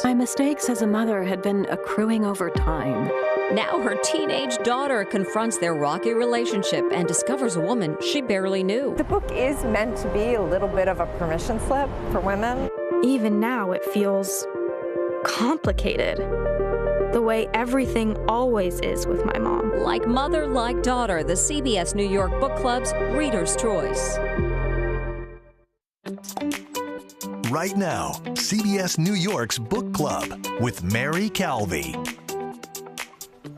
My mistakes as a mother had been accruing over time. Now her teenage daughter confronts their rocky relationship and discovers a woman she barely knew. The book is meant to be a little bit of a permission slip for women. Even now, it feels complicated, the way everything always is with my mom. Like Mother, Like Daughter, the CBS New York Book Club's Reader's Choice. Right now, CBS New York's Book Club with Mary Calvi.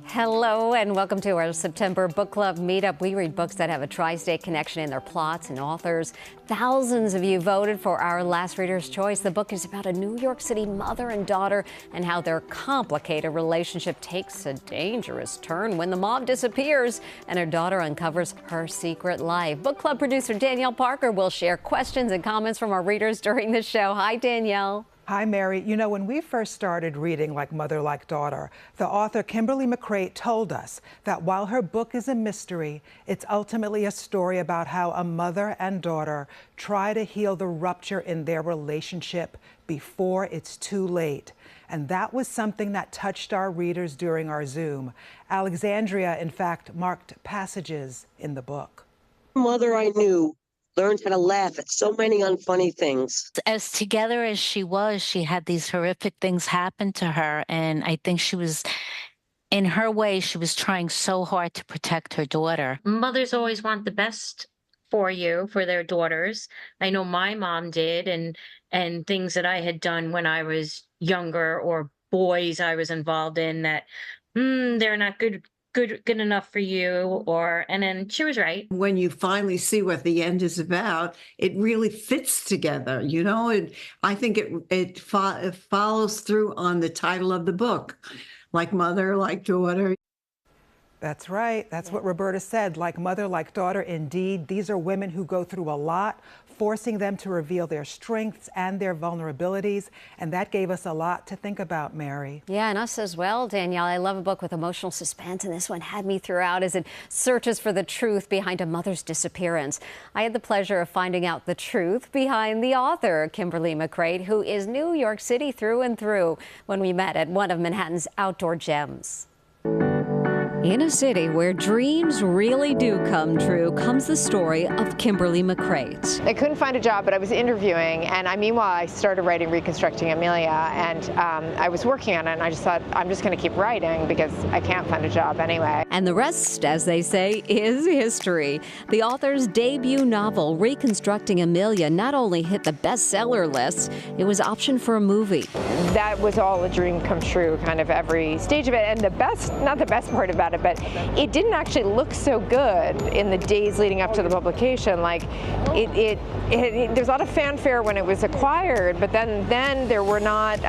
Hello and welcome to our September Book Club meetup. We read books that have a tri-state connection in their plots and authors. Thousands of you voted for our last Reader's Choice. The book is about a New York City mother and daughter and how their complicated relationship takes a dangerous turn when the mom disappears and her daughter uncovers her secret life. Book Club producer Danielle Parker will share questions and comments from our readers during the show. Hi, Danielle. Hi, Mary. You know, when we first started reading Like Mother, Like Daughter, the author Kimberly McCreight told us that while her book is a mystery, it's ultimately a story about how a mother and daughter try to heal the rupture in their relationship before it's too late. And that was something that touched our readers during our Zoom. Alexandria, in fact, marked passages in the book. Mother I knew learned how to laugh at so many unfunny things. As together as she was, she had these horrific things happen to her. And I think she was, in her way, she was trying so hard to protect her daughter. Mothers always want the best for you, for their daughters. I know my mom did, and things that I had done when I was younger, or boys I was involved in that, they're not good enough for you, and then she was right. When you finally see what the end is about, it really fits together, you know. I think it follows through on the title of the book, Like Mother, Like Daughter. That's right. That's what Roberta said. Like mother, like daughter, indeed. These are women who go through a lot, forcing them to reveal their strengths and their vulnerabilities. And that gave us a lot to think about, Mary. Yeah, and us as well, Danielle. I love a book with emotional suspense, and this one had me throughout as it searches for the truth behind a mother's disappearance. I had the pleasure of finding out the truth behind the author, Kimberly McCreight, who is New York City through and through, when we met at one of Manhattan's outdoor gems. In a city where dreams really do come true comes the story of Kimberly McCreight. I couldn't find a job, but I was interviewing, and meanwhile I started writing Reconstructing Amelia, and I was working on it, and I just thought, I'm just going to keep writing because I can't find a job anyway. And the rest, as they say, is history. The author's debut novel, Reconstructing Amelia, not only hit the bestseller lists, it was optioned for a movie. That was all a dream come true, kind of every stage of it, and the best, not the best part about it, but it didn't actually look so good in the days leading up to the publication. Like there's a lot of fanfare when it was acquired, but then there were not,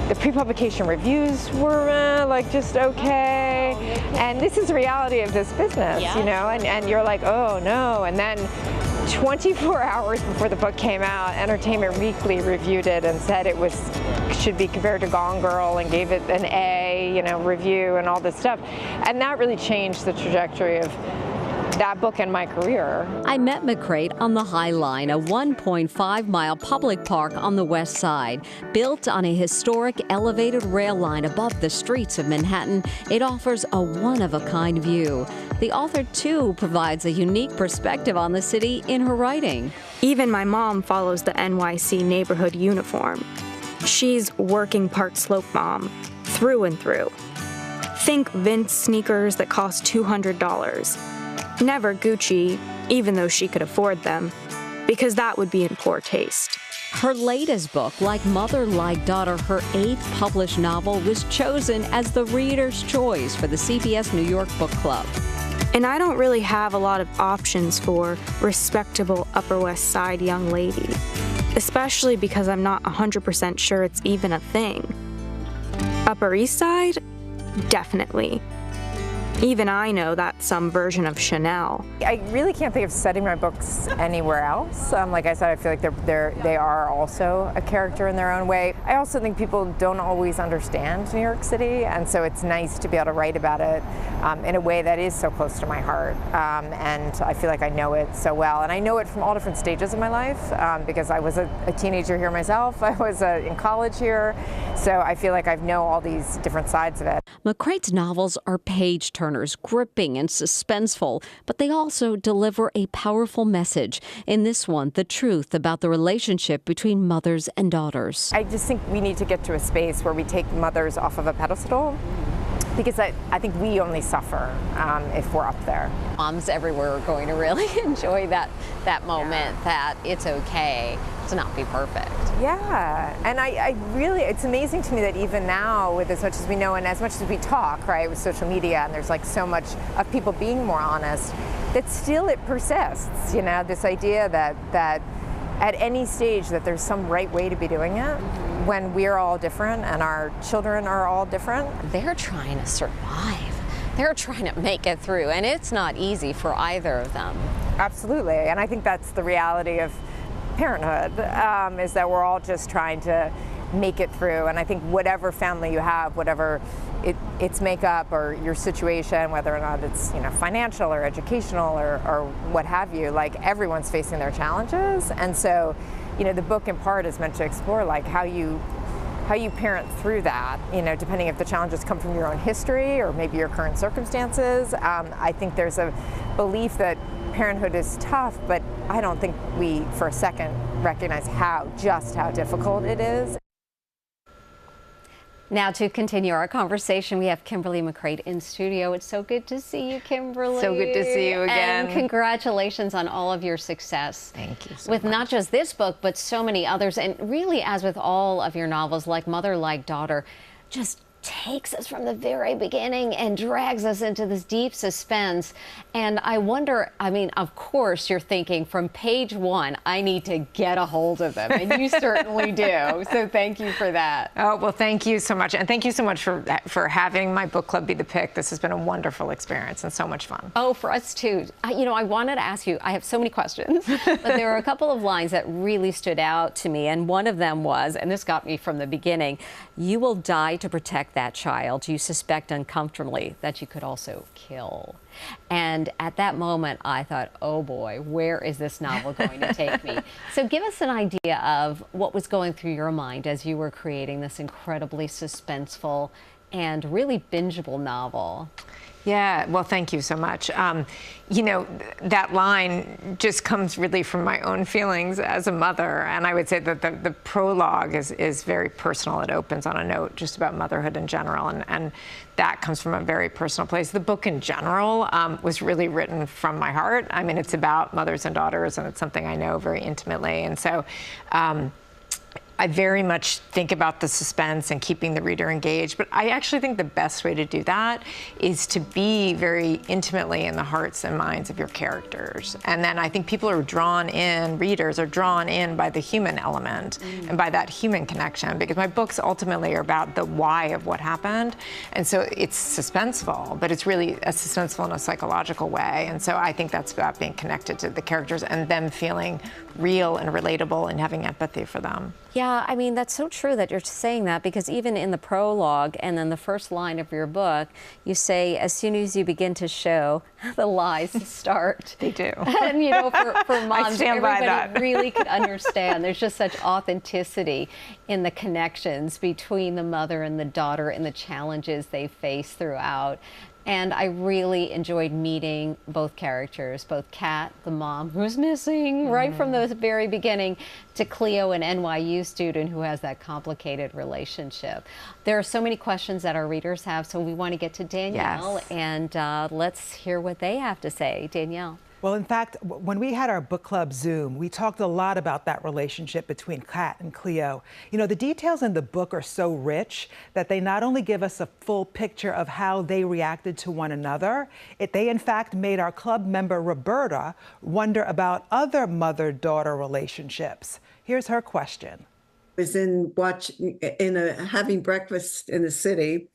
the pre-publication reviews were like just okay. And this is the reality of this business, you know, and you're like, oh no. And then 24 hours before the book came out, Entertainment Weekly reviewed it and said it should be compared to Gone Girl and gave it an A, you know, review and all this stuff. And that really changed the trajectory of that book and my career. I met McCreight on the High Line, a 1.5-mile public park on the west side. Built on a historic elevated rail line above the streets of Manhattan, it offers a one-of-a-kind view. The author, too, provides a unique perspective on the city in her writing. Even my mom follows the NYC neighborhood uniform. She's working part slope mom, through and through. Think Vince sneakers that cost $200. Never Gucci, even though she could afford them, because that would be in poor taste. Her latest book, Like Mother, Like Daughter, her 8th published novel, was chosen as the Reader's Choice for the CBS New York Book Club. And I don't really have a lot of options for respectable Upper West Side young lady, especially because I'm not 100% sure it's even a thing. Upper East Side? Definitely. Even I know that's some version of Chanel. I really can't think of setting my books anywhere else. Like I said, I feel like they are also a character in their own way. I also think people don't always understand New York City, and so it's nice to be able to write about it in a way that is so close to my heart. And I feel like I know it so well, and I know it from all different stages of my life because I was a teenager here myself. I was in college here, so I feel like I know all these different sides of it. McCreight's novels are page-turners, gripping and suspenseful, but they also deliver a powerful message. In this one, the truth about the relationship between mothers and daughters. I just think we need to get to a space where we take mothers off of a pedestal, because I think we only suffer if we're up there. Moms everywhere are going to really enjoy that moment, that it's okay to not be perfect. Yeah, and I really, it's amazing to me that even now, with as much as we know and as much as we talk, right, with social media, and there's like so much of people being more honest, that still it persists, you know, this idea that at any stage that there's some right way to be doing it, when we're all different and our children are all different. They're trying to survive. They're trying to make it through, and it's not easy for either of them. Absolutely, and I think that's the reality of parenthood, is that we're all just trying to make it through. And I think whatever family you have, whatever its makeup or your situation, whether or not it's, you know, financial or educational or what have you, like everyone's facing their challenges. And so, you know, the book in part is meant to explore like how you parent through that, you know, depending if the challenges come from your own history or maybe your current circumstances. I think there's a belief that parenthood is tough, but I don't think we for a second recognize just how difficult it is. Now to continue our conversation, we have Kimberly McCreight in studio. It's so good to see you, Kimberly. So good to see you again. And congratulations on all of your success. Thank you so with much. Not just this book, but so many others. And really, as with all of your novels, like Mother Like Daughter, just takes us from the very beginning and drags us into this deep suspense. And I wonder, I mean, of course you're thinking from page one, I need to get a hold of them. And you certainly do. So thank you for that. Oh, well, thank you so much. And thank you so much for having my book club be the pick. This has been a wonderful experience and so much fun. Oh, for us too. You know, I wanted to ask you, I have so many questions, but there were a couple of lines that really stood out to me. And one of them was, and this got me from the beginning, you will die to protect that child you suspect uncomfortably that you could also kill. And at that moment, I thought, oh boy, where is this novel going to take me? So give us an idea of what was going through your mind as you were creating this incredibly suspenseful and really bingeable novel. Yeah, well, thank you so much. You know, that line just comes really from my own feelings as a mother. And I would say that the prologue is very personal. It opens on a note just about motherhood in general. And that comes from a very personal place. The book in general was really written from my heart. I mean, it's about mothers and daughters, and it's something I know very intimately. And so I very much think about the suspense and keeping the reader engaged, but I actually think the best way to do that is to be very intimately in the hearts and minds of your characters. And then I think people are drawn in, readers are drawn in by the human element and by that human connection, because my books ultimately are about the why of what happened. And so it's suspenseful, but it's really suspenseful in a psychological way. And so I think that's about being connected to the characters and them feeling real and relatable and having empathy for them. Yeah, I mean, that's so true that you're saying that, because even in the prologue and then the first line of your book, you say, as soon as you begin to show, the lies start. They do. And, you know, for moms, everybody really could understand. There's just such authenticity in the connections between the mother and the daughter and the challenges they face throughout. And I really enjoyed meeting both characters, both Kat, the mom who's missing right from the very beginning, to Cleo, an NYU student who has that complicated relationship. There are so many questions that our readers have, so we want to get to Danielle, and let's hear what they have to say. Danielle. Well, in fact, when we had our book club Zoom, we talked a lot about that relationship between Kat and Cleo. You know, the details in the book are so rich that they not only give us a full picture of how they reacted to one another, they in fact made our club member Roberta wonder about other mother-daughter relationships. Here's her question. was having breakfast in the city,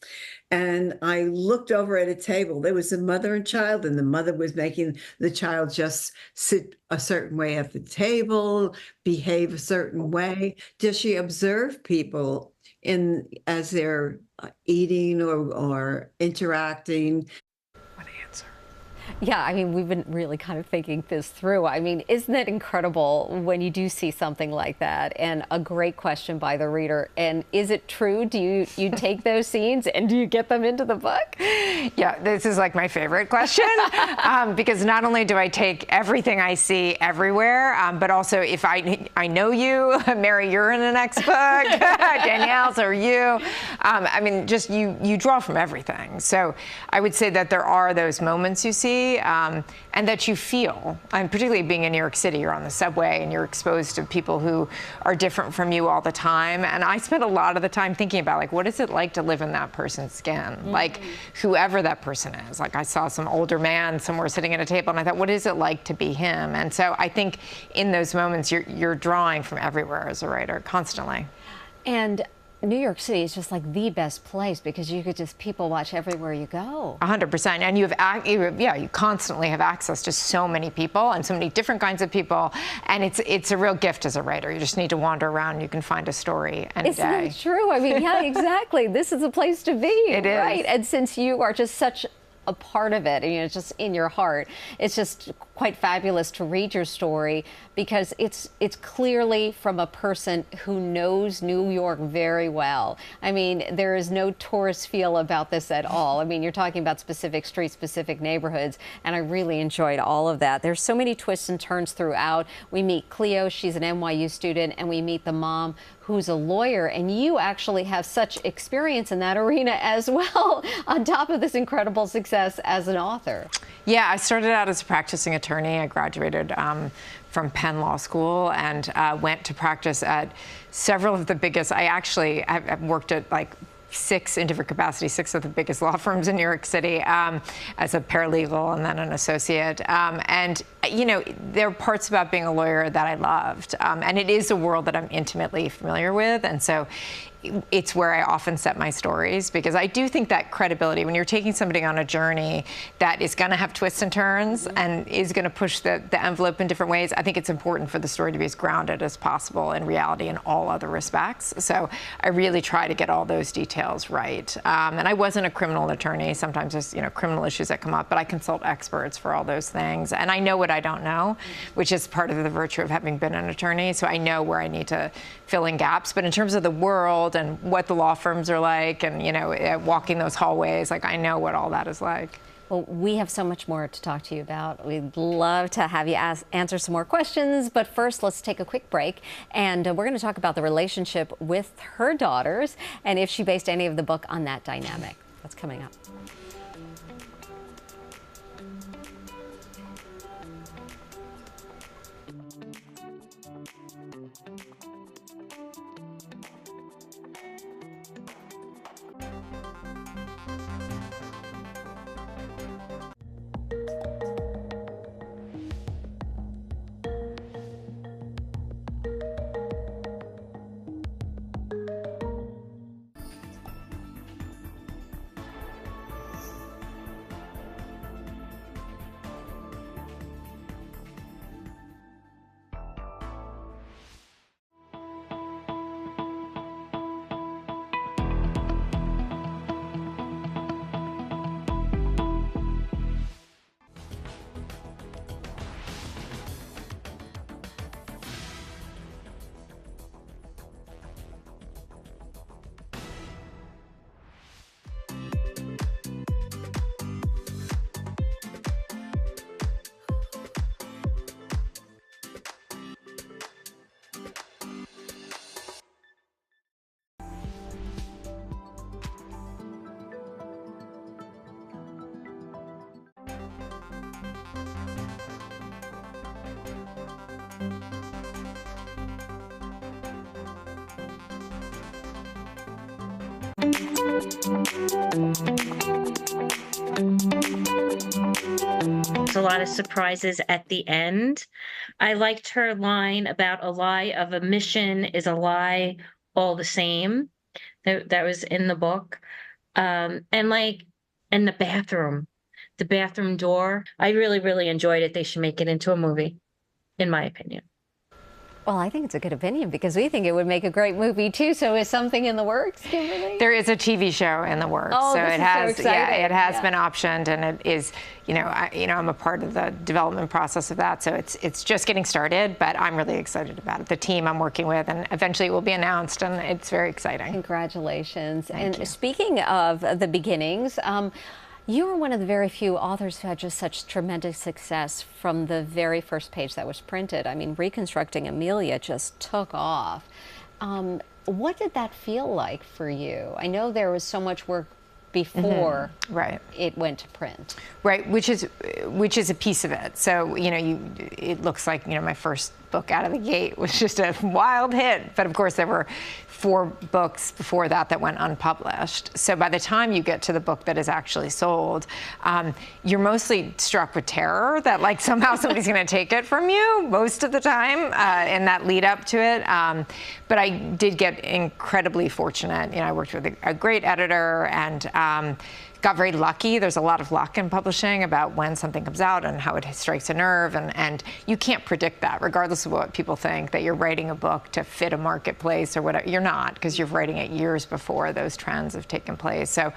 and I looked over at a table. There was a mother and child, and the mother was making the child just sit a certain way at the table, behave a certain way. Does she observe people as they're eating or interacting? Yeah, I mean, we've been really kind of thinking this through. I mean, isn't it incredible when you do see something like that? And a great question by the reader. And is it true? Do you take those scenes and do you get them into the book? Yeah, this is like my favorite question because not only do I take everything I see everywhere, but also if I know you, Mary, you're in the next book, Danielle, so are you. I mean, just you draw from everything. So I would say that there are those moments you see. And that you feel, and particularly being in New York City, you're on the subway and you're exposed to people who are different from you all the time. And I spent a lot of the time thinking about, like, what is it like to live in that person's skin? Mm-hmm. Like, whoever that person is. Like, I saw some older man somewhere sitting at a table and I thought, what is it like to be him? And so I think in those moments, you're drawing from everywhere as a writer, constantly. And New York City is just like the best place because you could just people watch everywhere you go. 100%. And you constantly have access to so many people and so many different kinds of people. And it's a real gift as a writer. You just need to wander around. You can find a story any Isn't day. It true? I mean, yeah, exactly. This is a place to be. It is. Right. And since you are just such a part of it, it's just in your heart. It's just quite fabulous to read your story because it's clearly from a person who knows New York very well. I mean, there is no tourist feel about this at all. I mean, you're talking about specific streets, specific neighborhoods, and I really enjoyed all of that. There's so many twists and turns throughout. We meet Cleo, she's an NYU student, and we meet the mom who's a lawyer, and you actually have such experience in that arena as well, on top of this incredible success as an author. Yeah, I started out as a practicing attorney. I graduated from Penn Law School and went to practice at several of the biggest. I've worked at like in different capacities, 6 of the biggest law firms in New York City as a paralegal and then an associate. And, there are parts about being a lawyer that I loved. And it is a world that I'm intimately familiar with. And so it's where I often set my stories because I do think that credibility, when you're taking somebody on a journey that is going to have twists and turns and is going to push the envelope in different ways, I think it's important for the story to be as grounded as possible in reality in all other respects. So I really try to get all those details right. And I wasn't a criminal attorney. Sometimes there's, criminal issues that come up, but I consult experts for all those things. And I know what I don't know, which is part of the virtue of having been an attorney. So I know where I need to fill in gaps. But in terms of the world and what the law firms are like and, walking those hallways, like I know what all that is like. Well, we have so much more to talk to you about. We'd love to have you answer some more questions. But first, let's take a quick break. And we're going to talk about the relationship with her daughters and if she based any of the book on that dynamic. That's coming up. A lot of surprises at the end. I liked her line about a lie of omission is a lie all the same that was in the book. And the bathroom door. I really, really enjoyed it. They should make it into a movie, in my opinion. Well, I think it's a good opinion because we think it would make a great movie too. So is something in the works, Kimberly? There is a TV show in the works. Oh, so this it is has, so yeah, exciting. it has been optioned, and it is, I'm a part of the development process of that. So it's just getting started, but I'm really excited about it. The team I'm working with, and eventually it will be announced, and it's very exciting. Congratulations. Thank you. Speaking of the beginnings, you were one of the very few authors who had just such tremendous success from the very first page that was printed. I mean, Reconstructing Amelia just took off. What did that feel like for you? I know there was so much work before it went to print. Right, which is a piece of it. So, it looks like, my first book out of the gate was just a wild hit. But of course, there were 4 books before that went unpublished. So by the time you get to the book that is actually sold, you're mostly struck with terror that somehow somebody's going to take it from you most of the time in that lead up to it. But I did get incredibly fortunate. I worked with a great editor and got very lucky. There's a lot of luck in publishing about when something comes out and how it strikes a nerve, and you can't predict that, regardless of what people think, that you're writing a book to fit a marketplace or whatever. You're not, because you're writing it years before those trends have taken place. So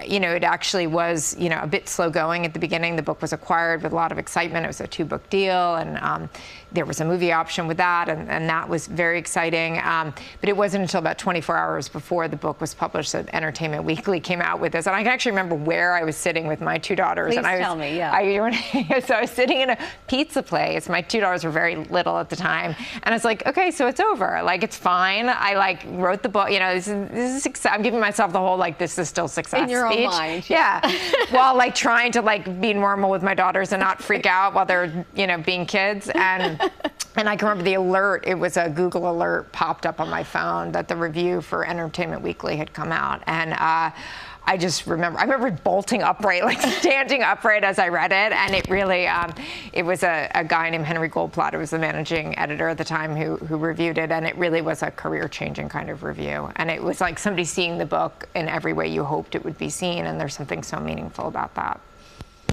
it actually was, a bit slow going at the beginning. The book was acquired with a lot of excitement. It was a 2-book deal, and there was a movie option with that, and that was very exciting. But it wasn't until about 24 hours before the book was published that Entertainment Weekly came out with this. And I can actually remember where I was sitting with my 2 daughters. Please tell me, yeah. So I was sitting in a pizza place. My 2 daughters were very little at the time. And I was like, okay, so it's over. It's fine. I wrote the book. This is success. I'm giving myself the whole, this is still success in your speech. own mind. Yeah. While trying to be normal with my daughters and not freak out while they're, being kids. And I can remember the alert, it was a Google alert popped up on my phone that the review for Entertainment Weekly had come out. And I just remember bolting upright, standing upright as I read it. And it really, it was a guy named Henry Goldblatt, who was the managing editor at the time, who reviewed it. And it really was a career-changing kind of review. And it was like somebody seeing the book in every way you hoped it would be seen. And there's something so meaningful about that.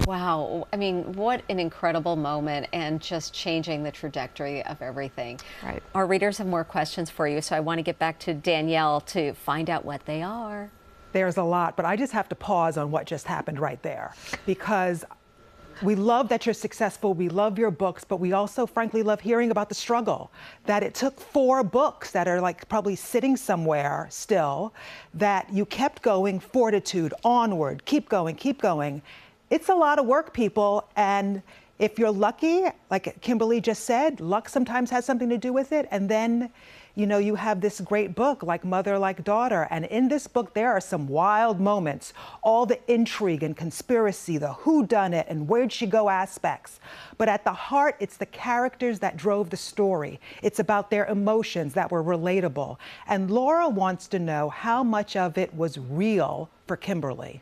Wow. I mean, what an incredible moment, and just changing the trajectory of everything. Right. Our readers have more questions for you, so I want to get back to Danielle to find out what they are. There's a lot, but I just have to pause on what just happened right there, because we love that you're successful. We love your books, but we also, frankly, love hearing about the struggle, that it took 4 books that are probably sitting somewhere still, that you kept going, fortitude, onward, keep going, keep going. It's a lot of work, people, and if you're lucky, like Kimberly just said, luck sometimes has something to do with it, and then, you have this great book like Mother Like Daughter, and in this book there are some wild moments, all the intrigue and conspiracy, the whodunit and where'd she go aspects. But at the heart, it's the characters that drove the story. It's about their emotions that were relatable. And Laura wants to know how much of it was real for Kimberly.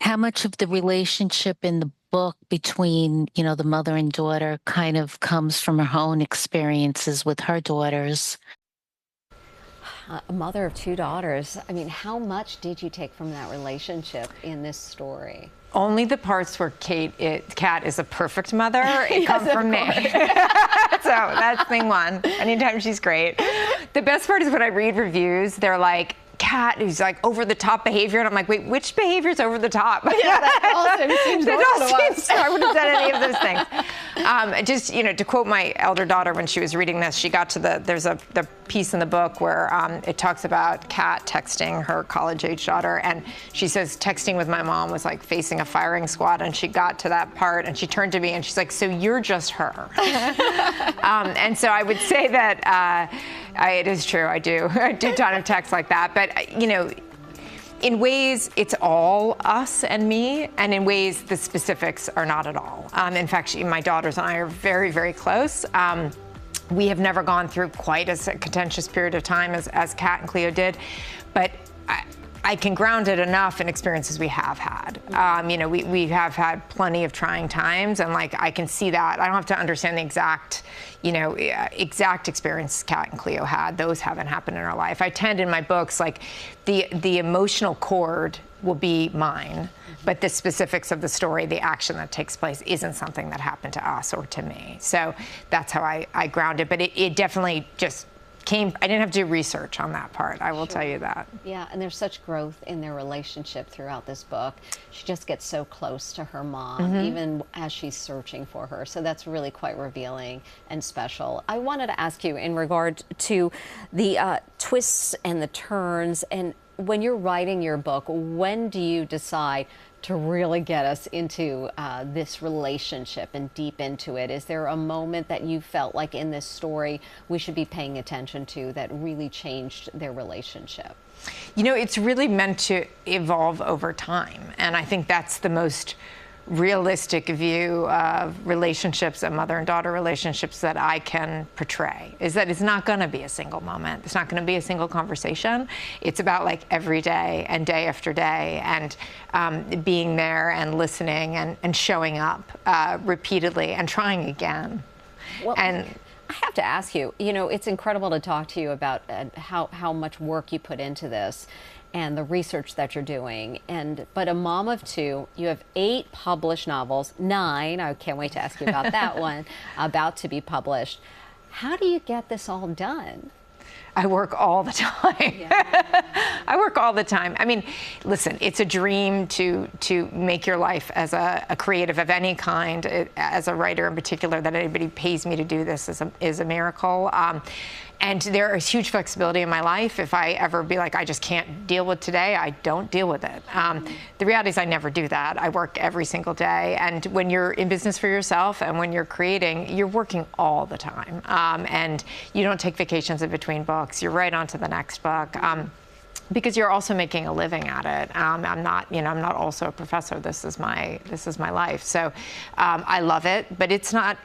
How much of the relationship in the book between, the mother and daughter kind of comes from her own experiences with her daughters? A mother of 2 daughters. I mean, how much did you take from that relationship in this story? Only the parts where Kat is a perfect mother, it comes from me. So that's thing one. Anytime she's great. The best part is when I read reviews, they're like, Kat who's over the top behavior, and I'm like, wait, which behavior is over the top? Yeah, that also seems normal to us. I wouldn't have said any of those things. Just to quote my elder daughter when she was reading this, she got to the piece in the book where it talks about Kat texting her college-age daughter, and she says texting with my mom was like facing a firing squad, and she got to that part and she turned to me and she's like, so you're just her. And so I would say that it is true. I do a ton of texts like that, but in ways it's all us and me, and in ways the specifics are not at all. In fact, my daughters and I are very, very close. We have never gone through quite as a contentious period of time as Kat and Cleo did, but I can ground it enough in experiences we have had. You know, we have had plenty of trying times, and like I can see that. I don't have to understand the exact, you know, exact experience Kat and Cleo had. Those haven't happened in our life. I tend in my books, like the emotional chord will be mine, but the specifics of the story, the action that takes place, isn't something that happened to us or to me. So that's how I ground it. But it definitely just came. I didn't have to do research on that part. I will tell you that. Yeah, and there's such growth in their relationship throughout this book. She just gets so close to her mom, even as she's searching for her. So that's really quite revealing and special. I wanted to ask you in regard to the twists and the turns, and when you're writing your book, when do you decide to really get us into this relationship and deep into it? Is there a moment that you felt like in this story we should be paying attention to that really changed their relationship? You know, it's really meant to evolve over time, and I think that's the most realistic view of relationships, and mother and daughter relationships, that I can portray, is that it's not going to be a single moment. It's not going to be a single conversation. It's about like every day and day after day, and being there and listening and showing up repeatedly and trying again. Well, and I have to ask you, you know, it's incredible to talk to you about how much work you put into this and the research that you're doing. But a mom of two, you have 8 published novels, 9, I can't wait to ask you about that one, about to be published. How do you get this all done? I work all the time. Yeah. I work all the time. I mean, listen, it's a dream to make your life as a creative of any kind, as a writer in particular, that anybody pays me to do this is a miracle. And there is huge flexibility in my life. If I ever be like, I just can't deal with today, I don't deal with it. The reality is I never do that. I work every single day. And when you're in business for yourself and when you're creating, you're working all the time. And you don't take vacations in between books. You're right on to the next book. Because you're also making a living at it. I'm not also a professor. This is my life. So I love it, but it's not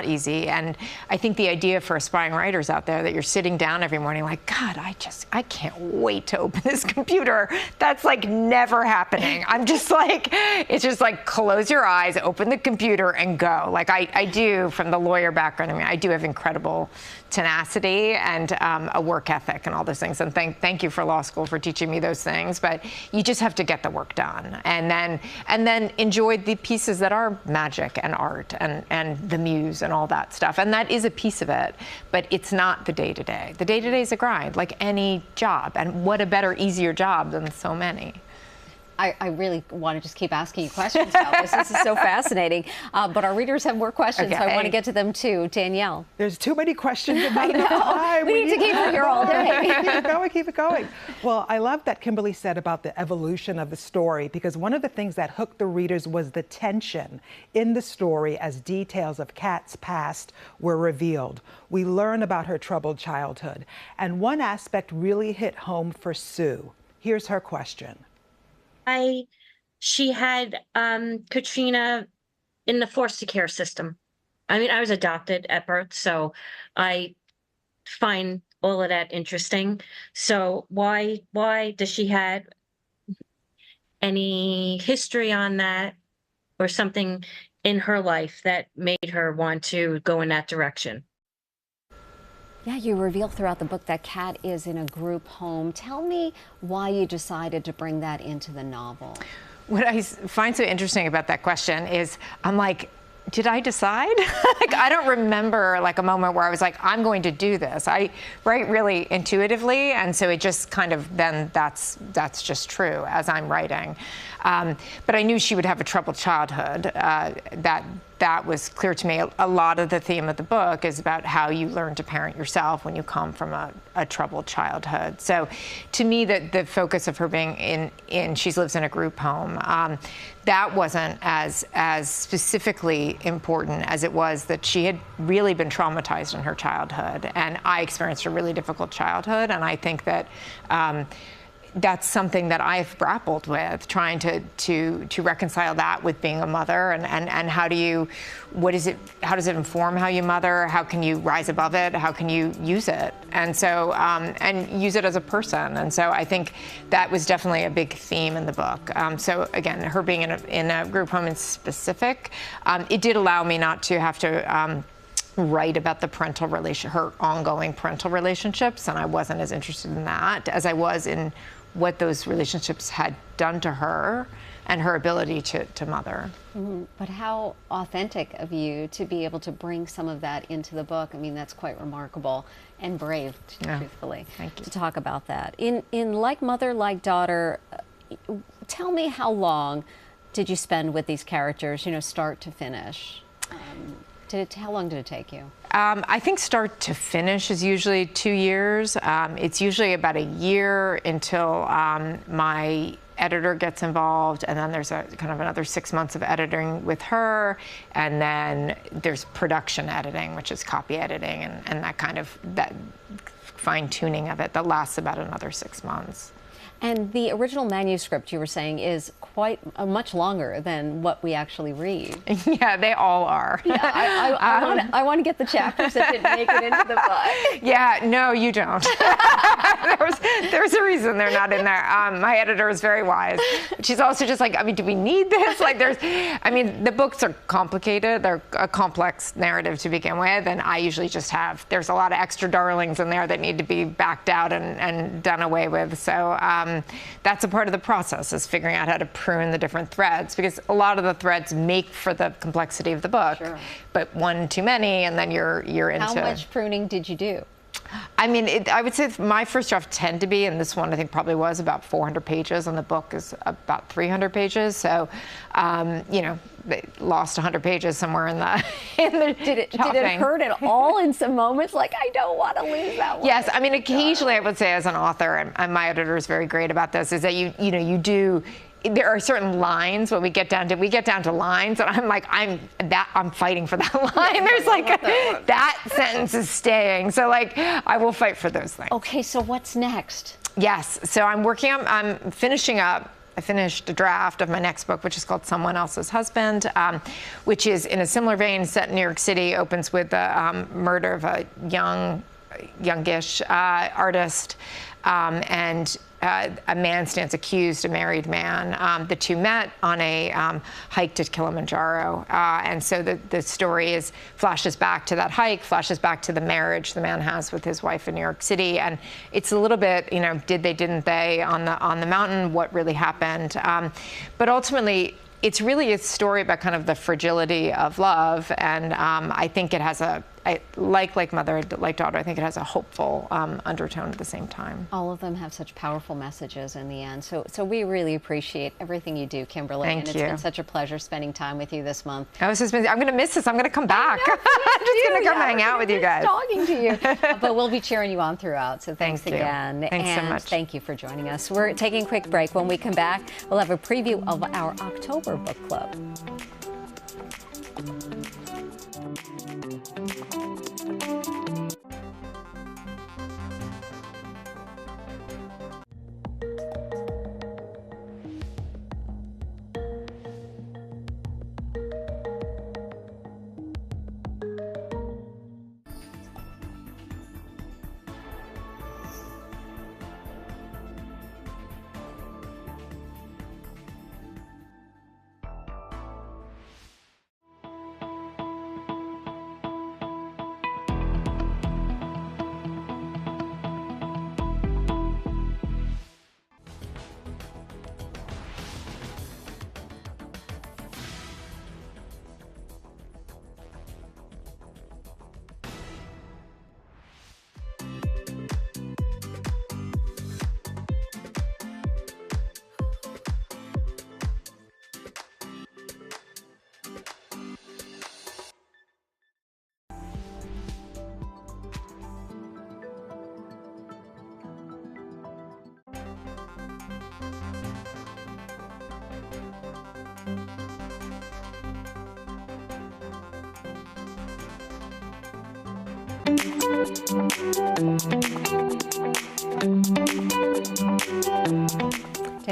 easy. And I think the idea for aspiring writers out there that you're sitting down every morning like, God, I can't wait to open this computer. That's like never happening. I'm just like, it's just like close your eyes, open the computer, and go. Like I do, from the lawyer background. I mean, I do have incredible tenacity and a work ethic and all those things. And thank you for law school for teaching me those things. But you just have to get the work done, and then enjoy the pieces that are magic and art and the muse and all that stuff. And that is a piece of it, but it's not the day-to-day. The day-to-day is a grind, like any job. And what a better, easier job than so many. I really want to just keep asking you questions about this. This is so fascinating. But our readers have more questions, so I want to get to them too. Danielle. There's too many questions in time. We need to keep her here all day. Keep it going. Well, I love that Kimberly said about the evolution of the story, because one of the things that hooked the readers was the tension in the story as details of Kat's past were revealed. We learn about her troubled childhood. And one aspect really hit home for Sue. Here's her question. She had Katrina in the foster care system. I mean, I was adopted at birth, so I find all of that interesting. So why does she have any history on that, or something in her life that made her want to go in that direction? Yeah, you reveal throughout the book that Kat is in a group home. Tell me why you decided to bring that into the novel. What I find so interesting about that question is, I'm like, did I decide? Like, I don't remember like a moment where I was like, I'm going to do this. I write really intuitively, and so it just kind of, then that's just true as I'm writing. But I knew she would have a troubled childhood. That was clear to me. A lot of the theme of the book is about how you learn to parent yourself when you come from a troubled childhood. So to me, the focus of her being she lives in a group home, that wasn't as specifically important as it was that she had really been traumatized in her childhood. And I experienced a really difficult childhood. And I think that that's something that I've grappled with, trying to reconcile that with being a mother, and how does it inform how you mother? How can you rise above it? How can you use it? And so, and use it as a person. And so I think that was definitely a big theme in the book. So again, her being in a group home in specific, it did allow me not to have to write about the her ongoing parental relationships, and I wasn't as interested in that as I was in what those relationships had done to her and her ability to mother. Mm-hmm. But how authentic of you to be able to bring some of that into the book. I mean, that's quite remarkable and brave, truthfully, to talk about that. In Like Mother, Like Daughter, tell me, how long did you spend with these characters, start to finish? How long did it take you? I think start to finish is usually 2 years. It's usually about a year until my editor gets involved, and then there's another 6 months of editing with her, and then there's production editing, which is copy editing, and that fine tuning of it that lasts about another 6 months. And the original manuscript, you were saying, is quite much longer than what we actually read. Yeah, they all are. Yeah, I want to get the chapters that didn't make it into the book. Yeah, no, you don't. there's a reason they're not in there. My editor is very wise. She's also just like, do we need this? The books are complicated. They're a complex narrative to begin with, and I usually just there's a lot of extra darlings in there that need to be backed out and done away with. So that's a part of the process, is figuring out how to prune the different threads, because a lot of the threads make for the complexity of the book, but one too many, and then you're into. How much pruning did you do? I would say my first draft tend to be, and this one I think probably was about 400 pages, and the book is about 300 pages. So, they lost 100 pages somewhere in the Did it hurt at all in some moments? Like, I don't want to lose that one. Yes, occasionally I would say, as an author, and my editor is very great about this, is that you do. There are certain lines when we get down to lines, and I'm like, I'm fighting for that line. There's that sentence is staying. So I will fight for those things. Okay, so what's next? Yes, so I'm finishing up. I finished a draft of my next book, which is called Someone Else's Husband, which is in a similar vein, set in New York City, opens with the murder of a youngish artist, and a man stands accused, a married man. The two met on a hike to Kilimanjaro, and so the story flashes back to that hike, flashes back to the marriage the man has with his wife in New York City, and it's a little bit, did they, didn't they, on the mountain, what really happened, but ultimately, it's really a story about kind of the fragility of love, and I think it has like Mother, Like Daughter, I think it has a hopeful undertone at the same time. All of them have such powerful messages in the end. So we really appreciate everything you do, Kimberly. Thank you. It's been such a pleasure spending time with you this month. I'm going to miss this. I'm going to come back. I'm just going to come hang out with you guys. Talking to you. But we'll be cheering you on throughout. So thanks again. Thanks so much. Thank you for joining us. We're taking a quick break. When we come back, we'll have a preview of our October book club.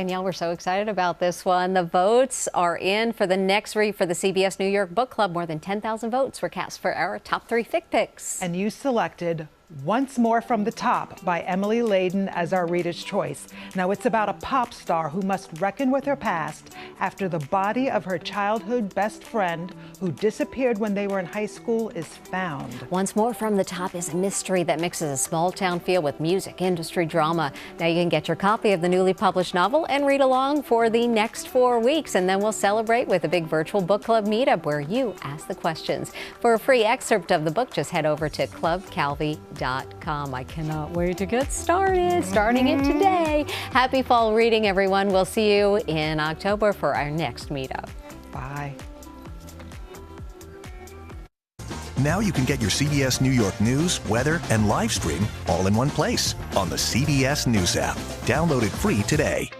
Danielle, we're so excited about this one. The votes are in for the next read for the CBS New York Book Club. More than 10,000 votes were cast for our top 3 fic picks. And you selected Once More from the Top by Emily Layden as our reader's choice. Now, it's about a pop star who must reckon with her past after the body of her childhood best friend, who disappeared when they were in high school, is found. Once More from the Top is a mystery that mixes a small town feel with music, industry drama. Now you can get your copy of the newly published novel and read along for the next 4 weeks. And then we'll celebrate with a big virtual book club meetup where you ask the questions. For a free excerpt of the book, just head over to clubcalvi.com. I cannot wait to get started. Starting it today. Happy fall reading, everyone. We'll see you in October for our next meetup. Bye. Now you can get your CBS New York news, weather, and live stream all in one place on the CBS News app. Download it free today.